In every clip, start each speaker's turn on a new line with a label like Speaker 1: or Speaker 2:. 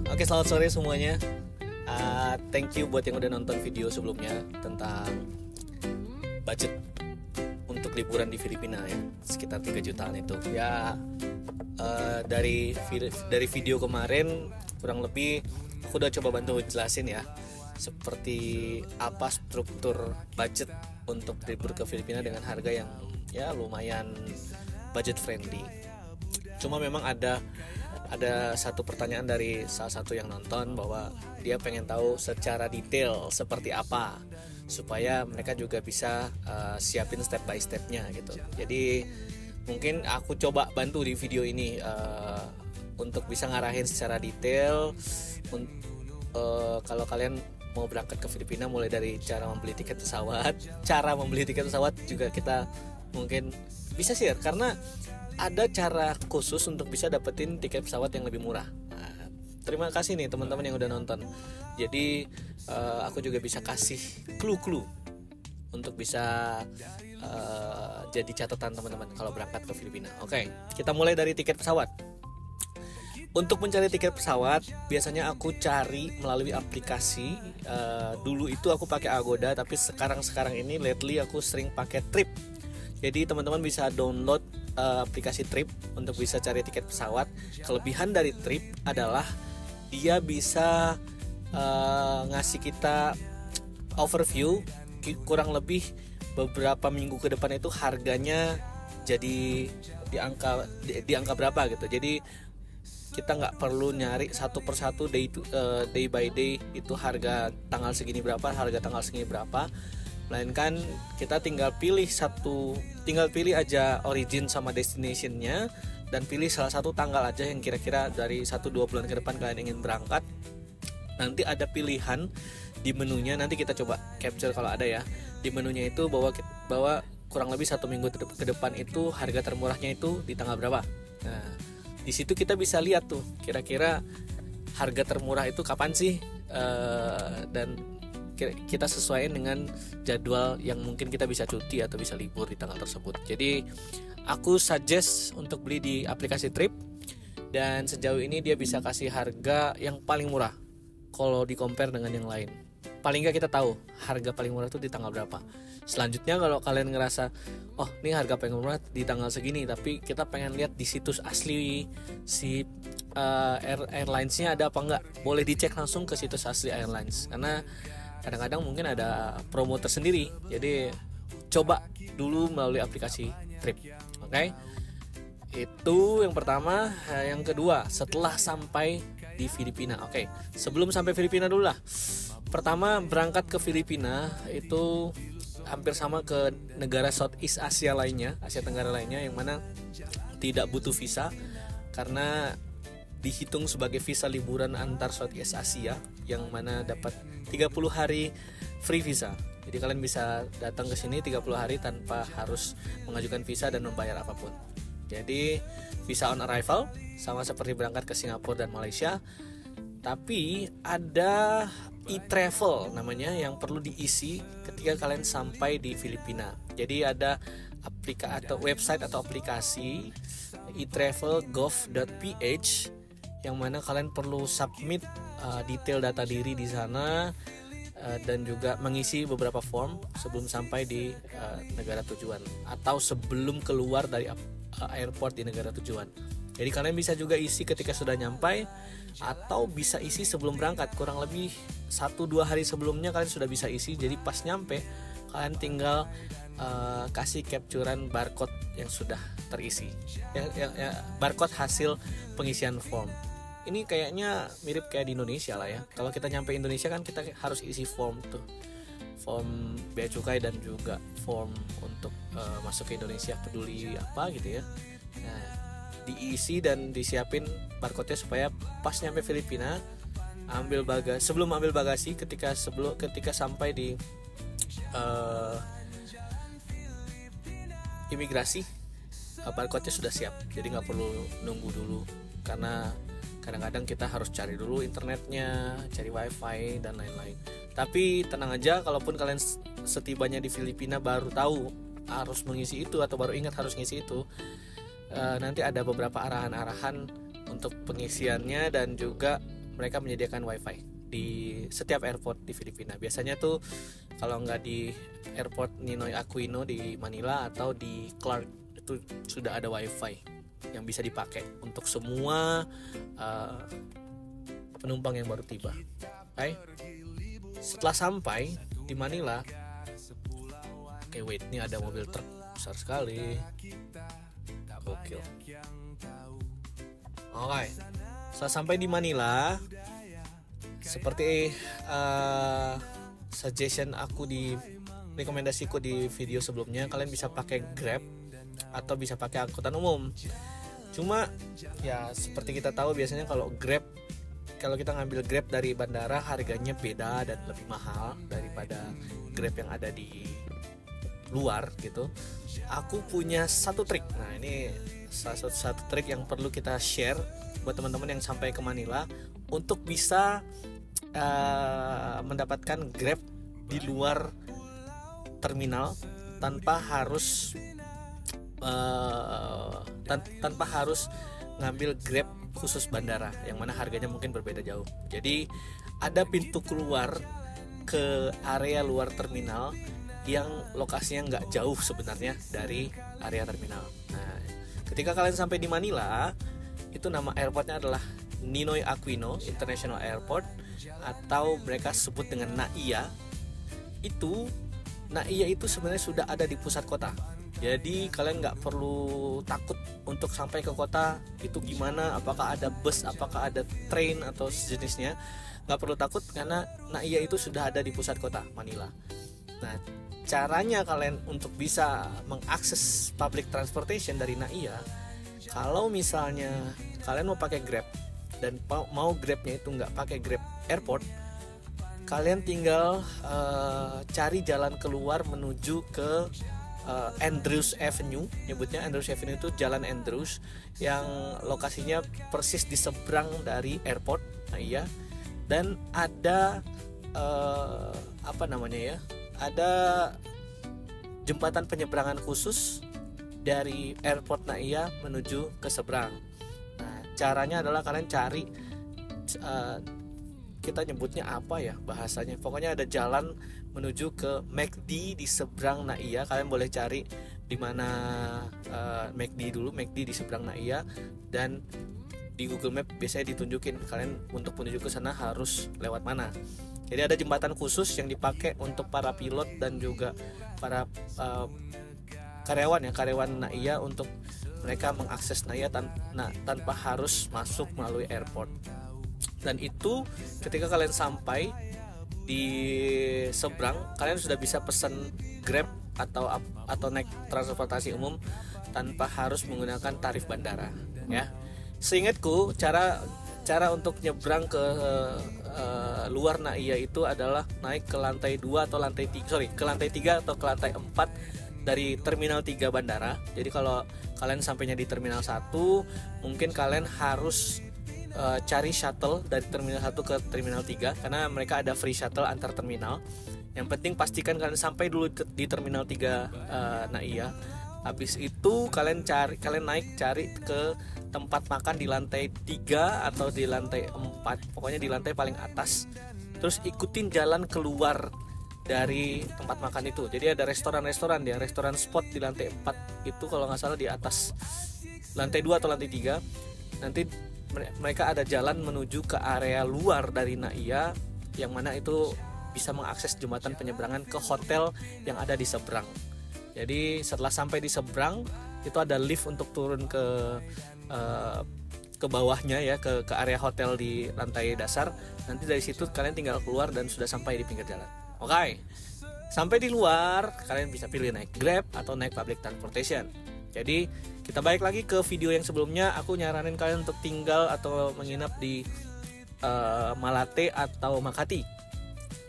Speaker 1: Oke, selamat sore semuanya. Thank you buat yang udah nonton video sebelumnya tentang budget untuk liburan di Filipina ya, sekitar 3 jutaan itu. Ya, dari video kemarin kurang lebih aku udah coba bantu jelasin ya, seperti apa struktur budget untuk libur ke Filipina dengan harga yang ya lumayan budget friendly. Cuma memang ada satu pertanyaan dari salah satu yang nonton bahwa dia pengen tahu secara detail seperti apa supaya mereka juga bisa siapin step by stepnya gitu. Jadi mungkin aku coba bantu di video ini untuk bisa ngarahin secara detail kalau kalian mau berangkat ke Filipina, mulai dari cara membeli tiket pesawat juga kita mungkin bisa share, karena ada cara khusus untuk bisa dapetin tiket pesawat yang lebih murah. Nah, terima kasih nih teman-teman yang udah nonton. Jadi aku juga bisa kasih clue-clue untuk bisa jadi catatan teman-teman kalau berangkat ke Filipina. Oke, kita mulai dari tiket pesawat. Untuk mencari tiket pesawat, biasanya aku cari melalui aplikasi. Dulu itu aku pakai Agoda, tapi sekarang ini lately aku sering pakai Trip. Jadi teman-teman bisa download aplikasi Trip untuk bisa cari tiket pesawat. Kelebihan dari Trip adalah dia bisa ngasih kita overview kurang lebih beberapa minggu ke depan itu harganya jadi di angka berapa gitu. Jadi kita nggak perlu nyari satu persatu day by day itu harga tanggal segini berapa, melainkan kita tinggal pilih aja origin sama destinationnya dan pilih salah satu tanggal aja yang kira-kira dari 1-2 bulan ke depan kalian ingin berangkat. Nanti ada pilihan di menunya, nanti kita coba capture kalau ada ya. Di menunya itu bahwa kurang lebih 1 minggu ke depan itu harga termurahnya itu di tanggal berapa. Nah, di situ kita bisa lihat tuh kira-kira harga termurah itu kapan sih, dan kita sesuaikan dengan jadwal yang mungkin kita bisa cuti atau bisa libur di tanggal tersebut. Jadi aku suggest untuk beli di aplikasi Trip, dan sejauh ini dia bisa kasih harga yang paling murah kalau di compare dengan yang lain. Paling nggak kita tahu harga paling murah itu di tanggal berapa. Selanjutnya kalau kalian ngerasa oh ini harga paling murah di tanggal segini, tapi kita pengen lihat di situs asli si airlines-nya ada apa enggak, boleh dicek langsung ke situs asli airlines, karena kadang-kadang mungkin ada promo tersendiri. Jadi coba dulu melalui aplikasi Trip. Oke? Itu yang pertama. Yang kedua, setelah sampai di Filipina. Oke, sebelum sampai Filipina dulu lah. Pertama, berangkat ke Filipina itu hampir sama ke negara Southeast Asia lainnya, Asia Tenggara lainnya, yang mana tidak butuh visa karena dihitung sebagai visa liburan antar Southeast Asia, yang mana dapat 30 hari free visa. Jadi kalian bisa datang ke sini 30 hari tanpa harus mengajukan visa dan membayar apapun. Jadi visa on arrival sama seperti berangkat ke Singapura dan Malaysia. Tapi ada e-travel namanya yang perlu diisi ketika kalian sampai di Filipina. Jadi ada website atau aplikasi e-travel.gov.ph yang mana kalian perlu submit detail data diri di sana, dan juga mengisi beberapa form sebelum sampai di negara tujuan atau sebelum keluar dari airport di negara tujuan. Jadi kalian bisa juga isi ketika sudah nyampai, atau bisa isi sebelum berangkat, kurang lebih 1-2 hari sebelumnya kalian sudah bisa isi. Jadi pas nyampe kalian tinggal kasih capturean barcode yang sudah terisi, barcode hasil pengisian form. Ini kayaknya mirip kayak di Indonesia lah ya. Kalau kita nyampe Indonesia kan kita harus isi form tuh, form bea cukai dan juga form untuk masuk ke Indonesia, peduli apa gitu ya. Nah, diisi dan disiapin barcode-nya supaya pas nyampe Filipina sebelum ambil bagasi, ketika sampai di imigrasi, barcode-nya sudah siap. Jadi nggak perlu nunggu dulu, karena kadang-kadang kita harus cari dulu internetnya, cari wifi dan lain-lain. Tapi tenang aja, kalaupun kalian setibanya di Filipina baru tahu harus mengisi itu atau baru ingat harus ngisi itu, nanti ada beberapa arahan-arahan untuk pengisiannya dan juga mereka menyediakan wifi di setiap airport di Filipina. Biasanya tuh kalau nggak di airport Ninoy Aquino di Manila atau di Clark itu sudah ada wifi yang bisa dipakai untuk semua penumpang yang baru tiba. Okay? Setelah sampai di Manila, wait, ini ada mobil truk besar sekali. Gokil. Oke. Setelah sampai di Manila, seperti suggestion aku di rekomendasiku di video sebelumnya, kalian bisa pakai Grab atau bisa pakai angkutan umum. Cuma ya seperti kita tahu biasanya kalau kita ngambil Grab dari bandara harganya beda dan lebih mahal daripada Grab yang ada di luar gitu. Aku punya satu trik. Nah, ini satu trik yang perlu kita share buat teman-teman yang sampai ke Manila untuk bisa mendapatkan Grab di luar terminal tanpa harus ngambil Grab khusus bandara yang mana harganya mungkin berbeda jauh. Jadi ada pintu keluar ke area luar terminal yang lokasinya nggak jauh sebenarnya dari area terminal. Nah, ketika kalian sampai di Manila, itu nama airportnya adalah Ninoy Aquino International Airport atau mereka sebut dengan NAIA. NAIA itu sebenarnya sudah ada di pusat kota. Jadi kalian nggak perlu takut untuk sampai ke kota itu gimana, apakah ada bus, apakah ada train atau sejenisnya. Nggak perlu takut karena NAIA itu sudah ada di pusat kota Manila. Nah, caranya kalian untuk bisa mengakses public transportation dari NAIA, kalau misalnya kalian mau pakai Grab dan mau Grabnya itu nggak pakai Grab Airport, kalian tinggal cari jalan keluar menuju ke Andrews Avenue. Nyebutnya Andrews Avenue itu Jalan Andrews yang lokasinya persis di seberang dari airport NAIA, dan ada ada jembatan penyeberangan khusus dari airport NAIA menuju ke seberang. Nah, caranya adalah kalian cari kita nyebutnya apa ya bahasanya, pokoknya ada jalan menuju ke McD di seberang NAIA. Kalian boleh cari di mana McD dulu, McD di seberang NAIA, dan di Google Map biasanya ditunjukin kalian untuk menuju ke sana harus lewat mana. Jadi ada jembatan khusus yang dipakai untuk para pilot dan juga para karyawan NAIA untuk mereka mengakses NAIA tanpa harus masuk melalui airport. Dan itu ketika kalian sampai di seberang, kalian sudah bisa pesan Grab atau naik transportasi umum tanpa harus menggunakan tarif bandara ya. Seingatku cara untuk nyebrang ke luar NAIA itu adalah naik ke lantai 2 atau ke lantai 3 atau ke lantai 4 dari terminal 3 bandara. Jadi kalau kalian sampainya di terminal 1, mungkin kalian harus cari shuttle dari terminal 1 ke terminal 3 karena mereka ada free shuttle antar terminal. Yang penting pastikan kalian sampai dulu di terminal 3 NAIA. Habis itu kalian naik cari ke tempat makan di lantai 3 atau di lantai 4, pokoknya di lantai paling atas. Terus ikutin jalan keluar dari tempat makan itu. Jadi ada restoran spot di lantai 4 itu kalau nggak salah di atas lantai 2 atau lantai 3. Nanti mereka ada jalan menuju ke area luar dari NAIA yang mana itu bisa mengakses jembatan penyeberangan ke hotel yang ada di seberang. Jadi setelah sampai di seberang itu ada lift untuk turun ke bawahnya ya, ke area hotel di lantai dasar. Nanti dari situ kalian tinggal keluar dan sudah sampai di pinggir jalan. Oke. Sampai di luar kalian bisa pilih naik Grab atau naik public transportation. Jadi kita balik lagi ke video yang sebelumnya, aku nyaranin kalian untuk tinggal atau menginap di Malate atau Makati.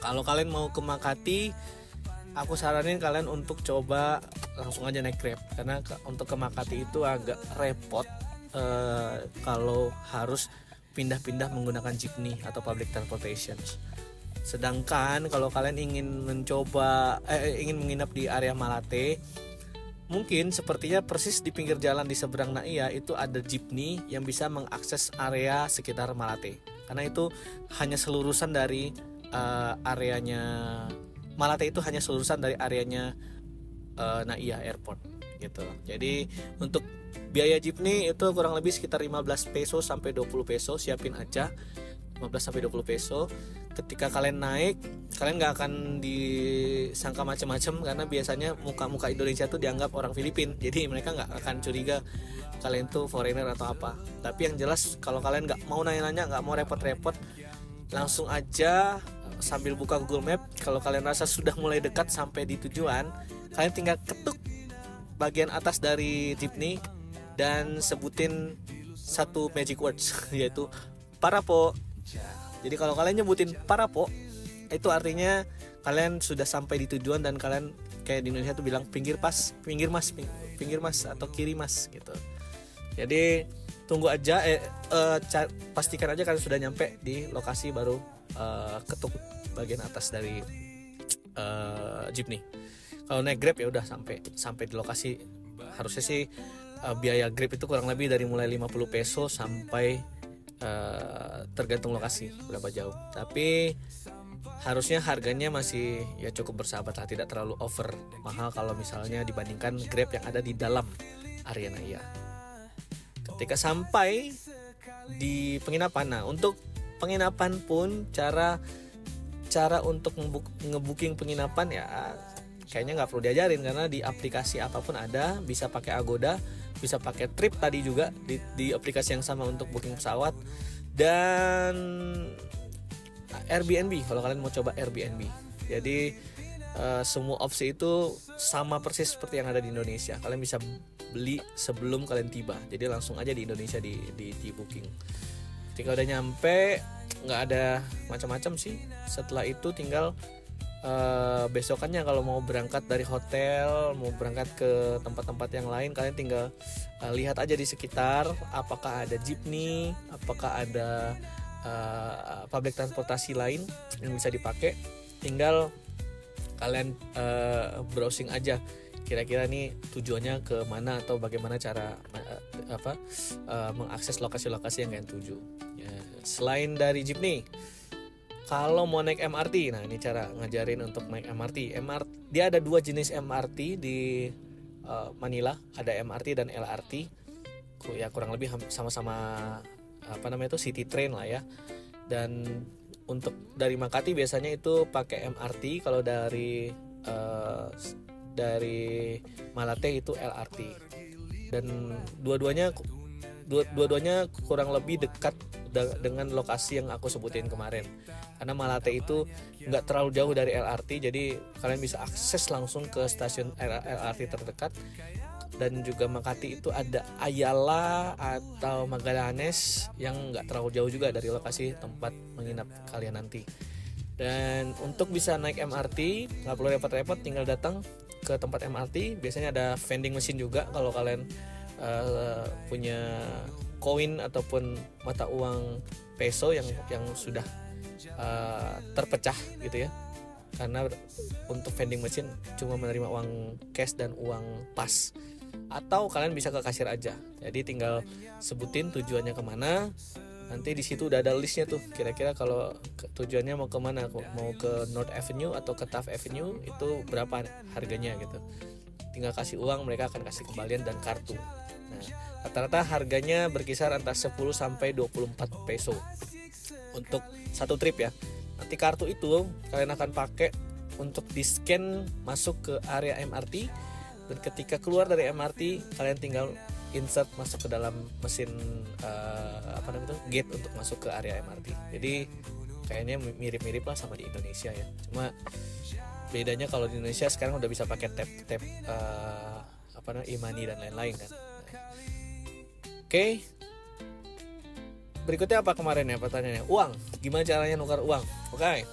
Speaker 1: Kalau kalian mau ke Makati, aku saranin kalian untuk coba langsung aja naik Grab, karena untuk ke Makati itu agak repot kalau harus pindah-pindah menggunakan jeepney atau public transportation. Sedangkan kalau kalian ingin menginap di area Malate, mungkin sepertinya persis di pinggir jalan di seberang NAIA itu ada jeepney yang bisa mengakses area sekitar Malate. karena itu hanya selurusan dari areanya Malate, itu hanya selurusan dari areanya Naia Airport gitu. Jadi untuk biaya jeepney itu kurang lebih sekitar 15 peso sampai 20 peso, siapin aja 15 sampai 20 peso. Ketika kalian naik, kalian nggak akan disangka macam-macam karena biasanya muka-muka Indonesia tuh dianggap orang Filipina, jadi mereka nggak akan curiga kalian tuh foreigner atau apa. Tapi yang jelas kalau kalian nggak mau nanya-nanya, nggak mau repot-repot, langsung aja sambil buka Google Map. Kalau kalian rasa sudah mulai dekat sampai di tujuan, kalian tinggal ketuk bagian atas dari jeepney dan sebutin satu magic words yaitu Parapo. Jadi kalau kalian nyebutin Parapo, itu artinya kalian sudah sampai di tujuan dan kalian kayak di Indonesia tuh bilang pinggir mas atau kiri mas gitu. Jadi tunggu aja, pastikan aja kalian sudah nyampe di lokasi baru ketuk bagian atas dari jeepney. Kalau naik Grab ya udah sampai di lokasi. Harusnya sih biaya Grab itu kurang lebih dari mulai 50 peso sampai tergantung lokasi berapa jauh. Tapi harusnya harganya masih ya cukup bersahabat lah, tidak terlalu over mahal kalau misalnya dibandingkan Grab yang ada di dalam area Naia. Ketika sampai di penginapan, nah untuk penginapan pun cara untuk ngebooking penginapan ya kayaknya nggak perlu diajarin karena di aplikasi apapun ada, bisa pakai Agoda, bisa pakai Trip tadi juga di aplikasi yang sama untuk booking pesawat, dan Airbnb kalau kalian mau coba Airbnb. Jadi semua opsi itu sama persis seperti yang ada di Indonesia. Kalian bisa beli sebelum kalian tiba, jadi langsung aja di Indonesia di booking. Ketika udah nyampe nggak ada macam-macam sih. Setelah itu tinggal besokannya kalau mau berangkat dari hotel, mau berangkat ke tempat-tempat yang lain, kalian tinggal lihat aja di sekitar apakah ada jeepney, apakah ada public transportasi lain yang bisa dipakai. Tinggal kalian browsing aja kira-kira nih tujuannya ke mana atau bagaimana cara mengakses lokasi-lokasi yang kalian tuju ya. Selain dari jeepney, kalau mau naik MRT, nah ini cara ngajarin untuk naik MRT. Dia ada dua jenis MRT di Manila, ada MRT dan LRT. Ya kurang lebih sama-sama city train lah ya. Dan untuk dari Makati biasanya itu pakai MRT, kalau dari Malate itu LRT. Dan dua-duanya kurang lebih dekat dengan lokasi yang aku sebutin kemarin. Karena Malate itu nggak terlalu jauh dari LRT, jadi kalian bisa akses langsung ke stasiun LRT terdekat. Dan juga Makati itu ada Ayala atau Magallanes yang nggak terlalu jauh juga dari lokasi tempat menginap kalian nanti. Dan untuk bisa naik MRT nggak perlu repot-repot, tinggal datang ke tempat MRT. Biasanya ada vending machine juga kalau kalian punya koin ataupun mata uang peso yang sudah terpecah gitu ya. Karena untuk vending machine cuma menerima uang cash dan uang pas. Atau kalian bisa ke kasir aja. Jadi tinggal sebutin tujuannya kemana. Nanti di situ udah ada listnya tuh. Kira-kira kalau tujuannya mau kemana, mau ke North Avenue atau ke Taft Avenue, itu berapa harganya gitu. Tinggal kasih uang, mereka akan kasih kembalian dan kartu. Nah, rata-rata harganya berkisar antara 10 sampai 24 peso untuk satu trip ya. Nanti kartu itu kalian akan pakai untuk di-scan masuk ke area MRT, dan ketika keluar dari MRT kalian tinggal insert masuk ke dalam mesin gate untuk masuk ke area MRT. Jadi kayaknya mirip-mirip lah sama di Indonesia ya. Cuma bedanya kalau di Indonesia sekarang udah bisa pakai tap e-money dan lain-lain kan. Oke. Berikutnya apa kemarin ya pertanyaannya? Uang. Gimana caranya nukar uang? Oke.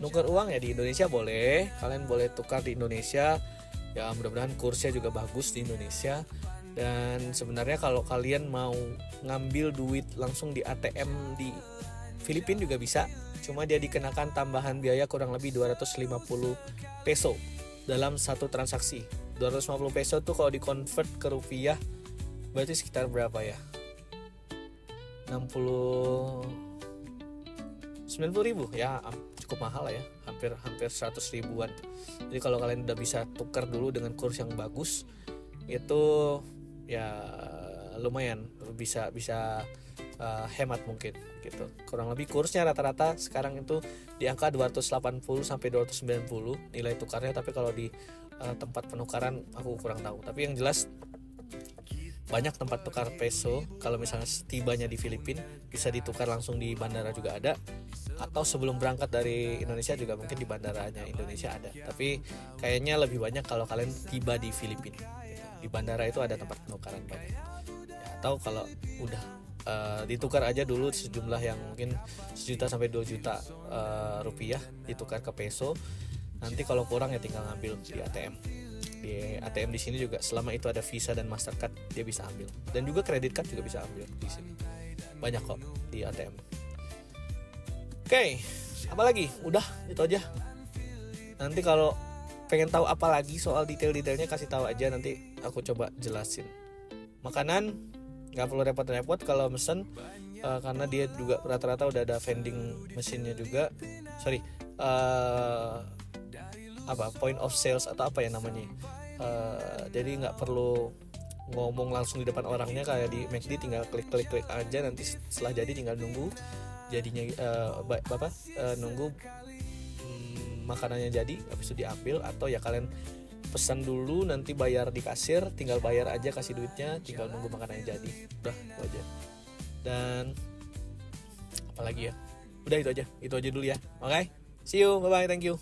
Speaker 1: Nukar uang ya di Indonesia boleh. Kalian boleh tukar di Indonesia. Ya mudah-mudahan kursnya juga bagus di Indonesia. Dan sebenarnya kalau kalian mau ngambil duit langsung di ATM di Filipina juga bisa. Cuma dia dikenakan tambahan biaya kurang lebih 250 peso dalam satu transaksi. 250 peso tuh kalau di-convert ke rupiah berarti sekitar berapa ya? 60 90.000 ya, cukup mahal lah ya, hampir 100 ribuan. Jadi kalau kalian udah bisa tukar dulu dengan kurs yang bagus, itu ya lumayan bisa hemat mungkin gitu. Kurang lebih kursnya rata-rata sekarang itu di angka 280 sampai 290 nilai tukarnya, tapi kalau di tempat penukaran aku kurang tahu. Tapi yang jelas banyak tempat tukar peso. Kalau misalnya tibanya di Filipina bisa ditukar langsung di bandara juga ada, atau sebelum berangkat dari Indonesia juga mungkin di bandaranya Indonesia ada. Tapi kayaknya lebih banyak kalau kalian tiba di Filipina, di bandara itu ada tempat penukaran banyak ya, atau kalau udah ditukar aja dulu sejumlah yang mungkin 1 juta sampai 2 juta rupiah ditukar ke peso. Nanti kalau kurang ya tinggal ngambil di ATM. Di ATM di sini juga selama itu ada Visa dan Mastercard dia bisa ambil, dan juga kredit card juga bisa ambil di sini, banyak kok di ATM. Oke, apa lagi? Udah itu aja. Nanti kalau pengen tahu apa lagi soal detail-detailnya kasih tahu aja, nanti aku coba jelasin. Makanan nggak perlu repot-repot kalau mesen, karena dia juga rata-rata udah ada vending mesinnya juga. Point of sales atau apa ya namanya. Jadi nggak perlu ngomong langsung di depan orangnya kayak di McD, tinggal klik aja, nanti setelah jadi tinggal nunggu jadinya nunggu makanannya jadi habis itu diambil, atau ya kalian pesan dulu nanti bayar di kasir, tinggal bayar aja kasih duitnya, tinggal nunggu makanannya jadi. Udah itu aja. Dan apalagi ya, udah itu aja dulu ya. Oke, see you, bye bye, thank you.